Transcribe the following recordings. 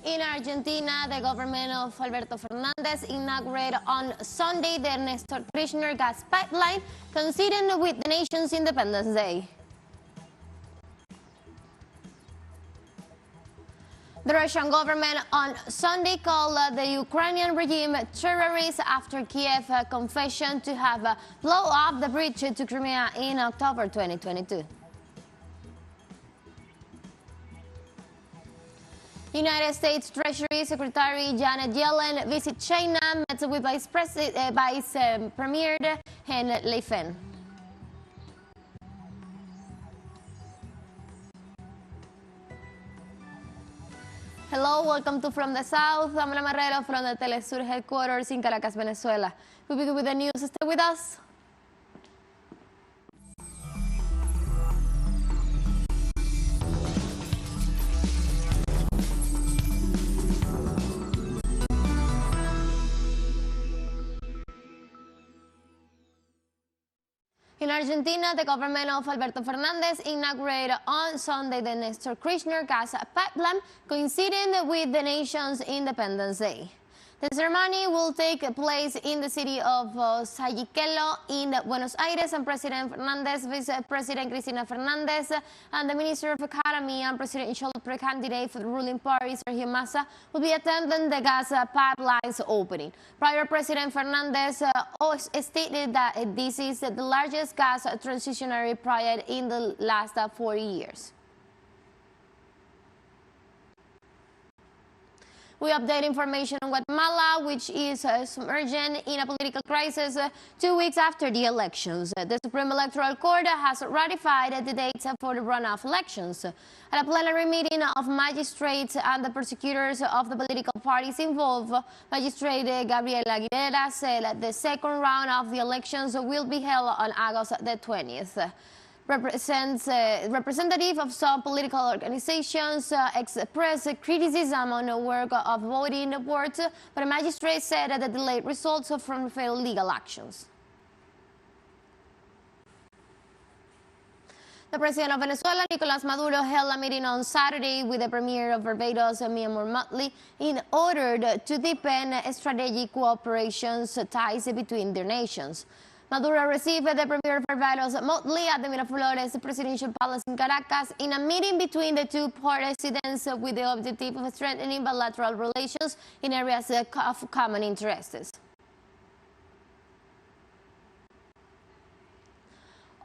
In Argentina, the government of Alberto Fernandez inaugurated on Sunday the Néstor Kirchner gas pipeline, coinciding with the nation's Independence Day. The Russian government on Sunday called the Ukrainian regime terrorists after Kiev confession to have blown up the bridge to Crimea in October 2022. United States Treasury Secretary Janet Yellen visits China, met with Vice Premier He Lifeng. Hello, welcome to From the South. I'm Ana Marrero from the teleSUR headquarters in Caracas, Venezuela. We'll begin with the news. Stay with us. In Argentina, the government of Alberto Fernandez inaugurated on Sunday the Néstor Kirchner gas pipeline, coinciding with the nation's Independence Day. The ceremony will take place in the city of Sayiquelo in Buenos Aires, and President Fernandez, Vice President Cristina Fernandez, and the Minister of Economy and presidential candidate for the ruling party, Sergio Massa, will be attending the gas pipeline's opening. Prior President Fernandez stated that this is the largest gas transitionary project in the last 40 years. We update information on Guatemala, which is submerged in a political crisis 2 weeks after the elections. The Supreme Electoral Court has ratified the dates for the runoff elections. At a plenary meeting of magistrates and the prosecutors of the political parties involved, Magistrate Gabriel Aguilera said the second round of the elections will be held on August the 20th. Representative of some political organizations expressed criticism on the work of voting boards, but a magistrate said that the delayed results from failed legal actions. The president of Venezuela, Nicolás Maduro, held a meeting on Saturday with the premier of Barbados, Myanmar Motley, in order to deepen strategic cooperation ties between their nations. Maduro received the premier of Barbados, Motley, at the Miraflores Presidential Palace in Caracas in a meeting between the two presidents with the objective of strengthening bilateral relations in areas of common interests.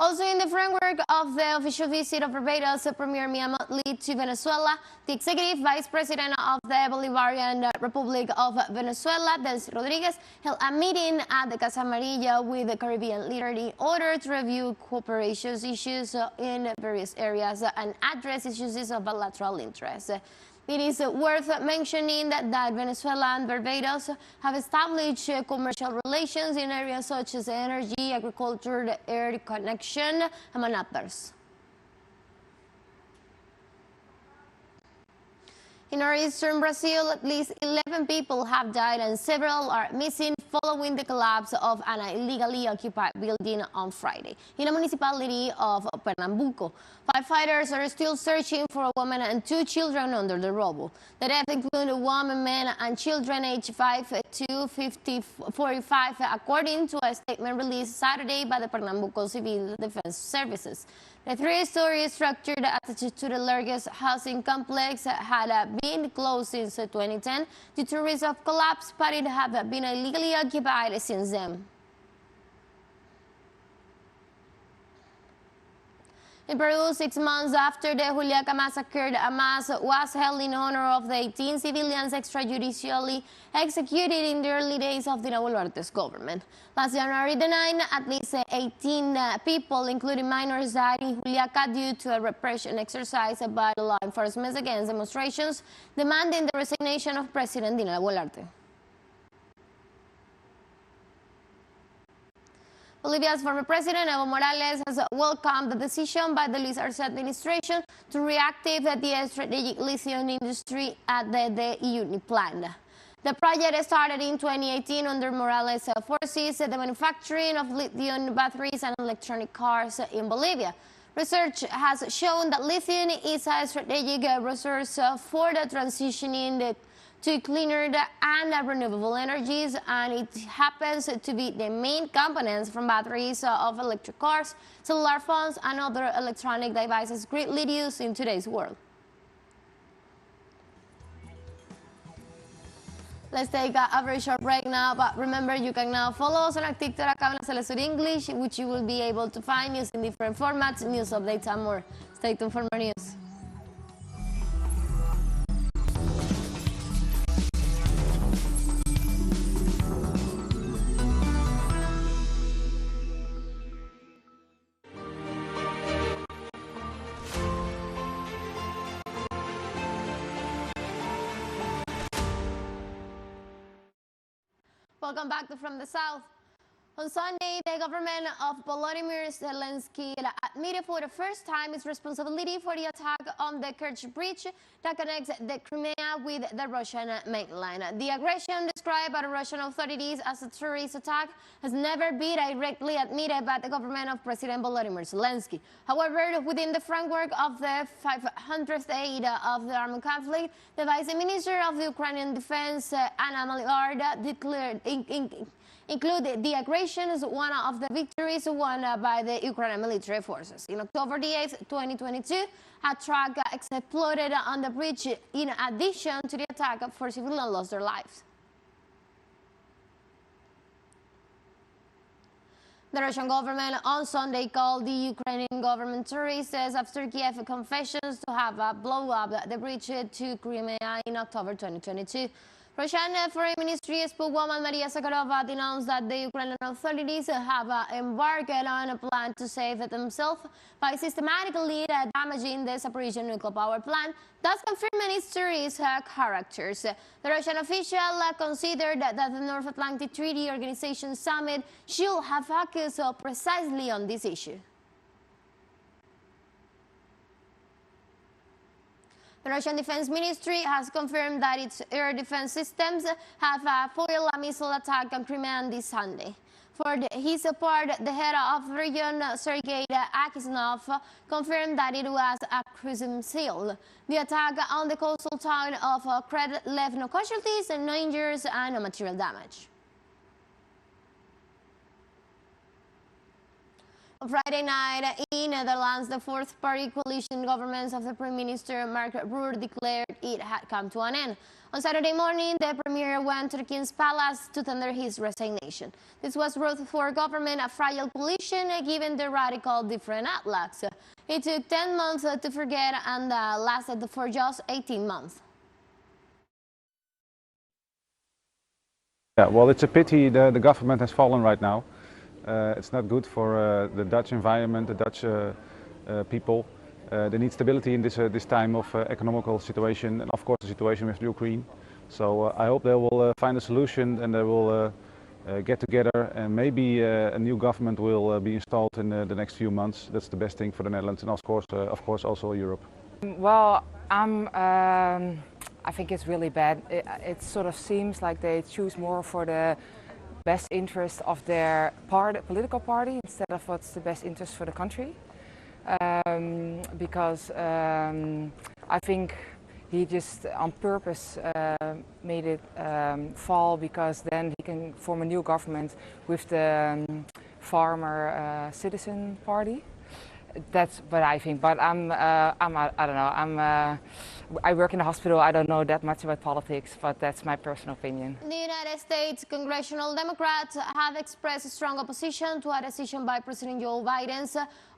Also, in the framework of the official visit of Barbados Premier Mia Motley to Venezuela, the executive vice president of the Bolivarian Republic of Venezuela, Delcy Rodriguez, held a meeting at the Casa Amarilla with the Caribbean leader in order to review cooperation issues in various areas and address issues of bilateral interest. It is worth mentioning that Venezuela and Barbados have established commercial relations in areas such as energy, agriculture, air connection, among others. In northeastern Brazil, at least 11 people have died and several are missing following the collapse of an illegally occupied building on Friday in the municipality of Pernambuco. Firefighters are still searching for a woman and 2 children under the rubble. The deaths include 1 man and children aged 5 to 45, according to a statement released Saturday by the Pernambuco Civil Defense Services. The 3-story structure attached to the largest housing complex had been closed since 2010 due to risk of collapse, but it had been illegally occupied since then. In Peru, 6 months after the Juliaca massacre, a mass was held in honor of the 18 civilians extrajudicially executed in the early days of Dina Boluarte's government. Last January the 9th, at least 18 people, including minors, died in Juliaca due to a repression exercise by law enforcement against demonstrations demanding the resignation of President Dina Boluarte. Bolivia's former president, Evo Morales, has welcomed the decision by the Luis Arce administration to reactivate the strategic lithium industry at the Uyuni plant. The project started in 2018 under Morales' forces the manufacturing of lithium batteries and electronic cars in Bolivia. Research has shown that lithium is a strategic resource for the transitioning to cleaner and renewable energies, and it happens to be the main components from batteries of electric cars, cellular phones, and other electronic devices greatly used in today's world. Let's take a very short break now, but remember you can now follow us on our TikTok account, teleSUR English, which you will be able to find news in different formats, news updates, and more. Stay tuned for more news. Welcome back to From the South. On Sunday, the government of Volodymyr Zelensky admitted for the first time its responsibility for the attack on the Kerch Bridge that connects the Crimea with the Russian mainland. The aggression described by the Russian authorities as a terrorist attack has never been directly admitted by the government of President Volodymyr Zelensky. However, within the framework of the 500th day of the armed conflict, the Vice Minister of the Ukrainian Defense, Anna Maliard, declared include the aggression as one of the victories won by the Ukrainian military forces. In October 8, 2022, a truck exploded on the bridge in addition to the attack. 4 civilians lost their lives. The Russian government on Sunday called the Ukrainian government terrorists after Kiev confessions to have blown up the bridge to Crimea in October 2022. Russian Foreign Ministry spokeswoman Maria Zakharova announced that the Ukrainian authorities have embarked on a plan to save themselves by systematically damaging the Zaporizhzhia nuclear power plant, thus confirming its terrorist characters. The Russian official considered that the North Atlantic Treaty Organization summit should have focused precisely on this issue. The Russian Defense Ministry has confirmed that its air defense systems have foiled a missile attack on Crimea on this Sunday. For his part, the head of the region, Sergei Akisnov, confirmed that it was a cruise missile. The attack on the coastal town of Kiev left no casualties, no injuries, and no material damage. On Friday night in Netherlands, the fourth-party coalition government of the Prime Minister Mark Rutte declared it had come to an end. On Saturday morning, the Premier went to the King's Palace to tender his resignation. This was Rutte's for government a fragile coalition given the radical different outlooks. It took 10 months to forget and lasted for just 18 months. Yeah, well, it's a pity the government has fallen right now. It's not good for the Dutch environment, the Dutch people. They need stability in this time of economical situation and of course the situation with Ukraine. So I hope they will find a solution and they will get together and maybe a new government will be installed in the next few months. That's the best thing for the Netherlands and of course also Europe. Well, I think it's really bad. It sort of seems like they choose more for the best interest of their political party instead of what's the best interest for the country. Because I think he just on purpose made it fall because then he can form a new government with the farmer citizen party. That's what I think, but I don't know. I work in the hospital. I don't know that much about politics, but that's my personal opinion. The United States congressional Democrats have expressed strong opposition to a decision by President Joe Biden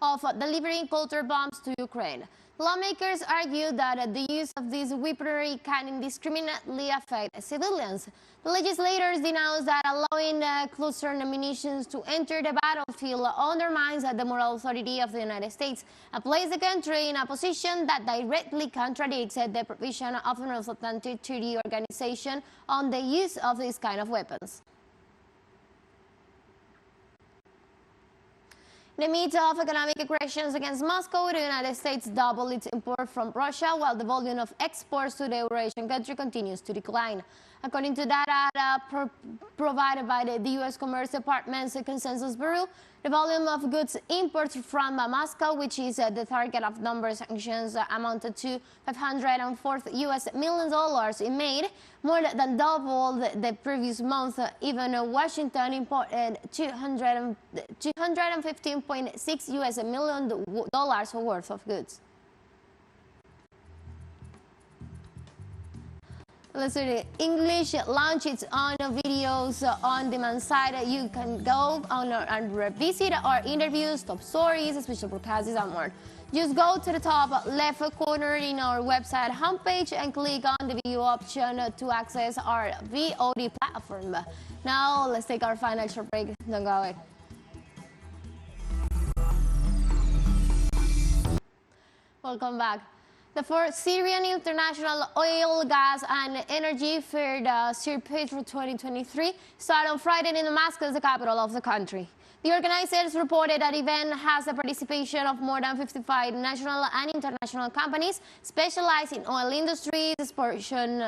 of delivering cluster bombs to Ukraine. Lawmakers argue that the use of this weaponry can indiscriminately affect civilians. The legislators denounced that allowing cluster munitions to enter the battlefield undermines the moral authority of the United States and places the country in a position that directly contradicts the provision of the North Atlantic Treaty Organization on the use of these kind of weapons. In the midst of economic aggressions against Moscow, the United States doubled its import from Russia, while the volume of exports to the Eurasian country continues to decline. According to data provided by the U.S. Commerce Department's Consensus Bureau, the volume of goods imports from Moscow, which is the target of number sanctions, amounted to $504 million in May, more than double the previous month. Even Washington imported $215.6 million worth of goods. teleSUR English launched its own videos on demand site. You can go on and revisit our interviews, top stories, special broadcasts, and more. Just go to the top left corner in our website homepage and click on the video option to access our VOD platform. Now let's take our final short break. Don't go away. Welcome back. The fourth Syrian International Oil, Gas and Energy Fair, the SUR Petro 2023, started on Friday in Damascus, the capital of the country. The organizers reported that the event has the participation of more than 55 national and international companies specialized in oil industry, exploration,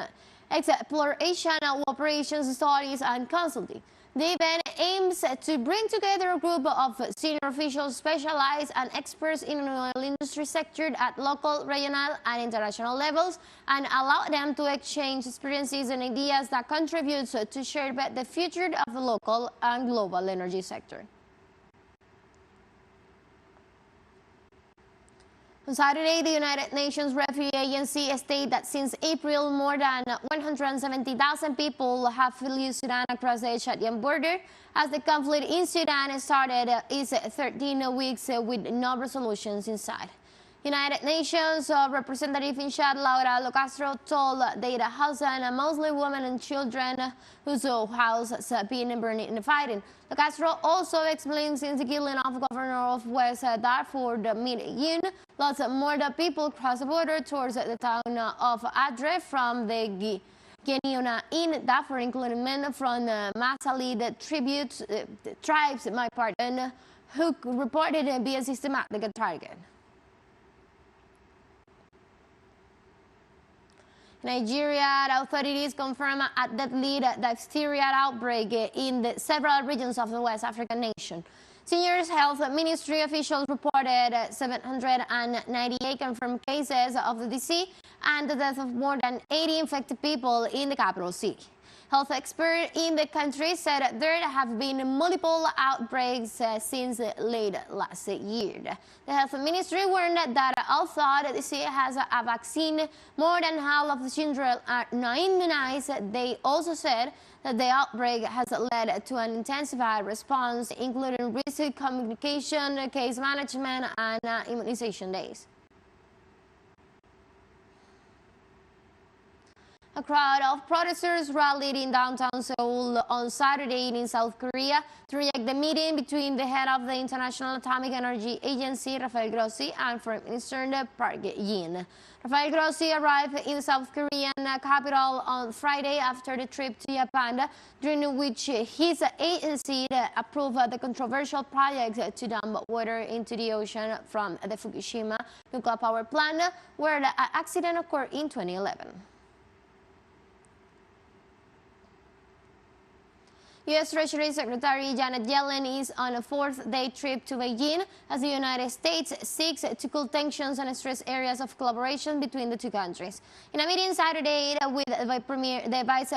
operations, studies, and consulting. The event aims to bring together a group of senior officials specialized and experts in the oil industry sector at local, regional, and international levels, and allow them to exchange experiences and ideas that contribute to shape the future of the local and global energy sector. On Saturday, the United Nations Refugee Agency stated that since April, more than 170,000 people have fled Sudan across the Chadian border, as the conflict in Sudan started its 13 weeks with no resolutions in sight. United Nations representative in Chad, Laura Locastro, told the 8,000 mostly women and children whose houses have been burned in the fighting. Locastro also explains since the killing of Governor of West Darfur mid-June, lots more people crossed the border towards the town of Adre from the Geneuna in Darfur, including men from Masali, the tribes, who reported to be a systematic target. Nigeria authorities confirm a deadly diphtheria outbreak in several regions of the West African nation. Senior Health Ministry officials reported 798 confirmed cases of the disease and the death of more than 80 infected people in the capital city. Health experts in the country said there have been multiple outbreaks since late last year. The Health Ministry warned that although the disease has a vaccine, more than half of the children are not immunized. They also said that the outbreak has led to an intensified response, including risk communication, case management, and immunization days. A crowd of protesters rallied in downtown Seoul on Saturday in South Korea to reject the meeting between the head of the International Atomic Energy Agency, Rafael Grossi, and Foreign Minister Park Yin. Rafael Grossi arrived in the South Korean capital on Friday after the trip to Japan, during which his agency approved the controversial project to dump water into the ocean from the Fukushima nuclear power plant, where the accident occurred in 2011. U.S. Treasury Secretary Janet Yellen is on a fourth-day trip to Beijing as the United States seeks to cool tensions and stress areas of collaboration between the two countries. In a meeting Saturday with the Vice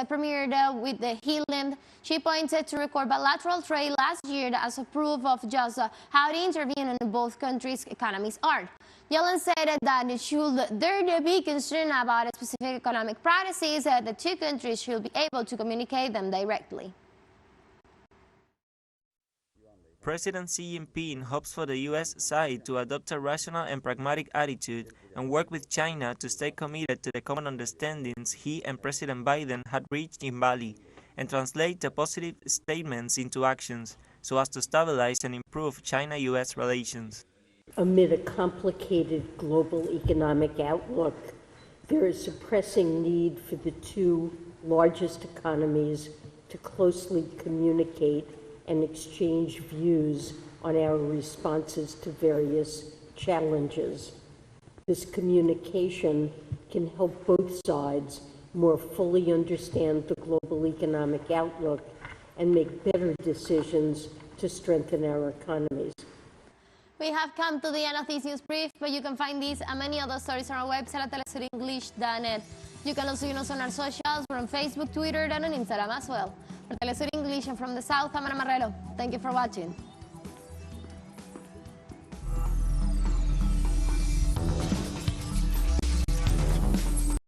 Premier with He Lifeng, she pointed to record bilateral trade last year as a proof of just how intervenient both countries' economies are. Yellen said that should there be concern about specific economic practices, the two countries should be able to communicate them directly. President Xi Jinping hopes for the U.S. side to adopt a rational and pragmatic attitude and work with China to stay committed to the common understandings he and President Biden had reached in Bali and translate the positive statements into actions so as to stabilize and improve China-U.S. relations. Amid a complicated global economic outlook, there is a pressing need for the two largest economies to closely communicate and exchange views on our responses to various challenges. This communication can help both sides more fully understand the global economic outlook, and make better decisions to strengthen our economies. We have come to the end of this news brief, but you can find these and many other stories on our website at telesurenglish.net. You can also join us on our socials. We're on Facebook, Twitter, and on Instagram as well. For TeleSUR English and from the South, I'm Ana Marrero. Thank you for watching.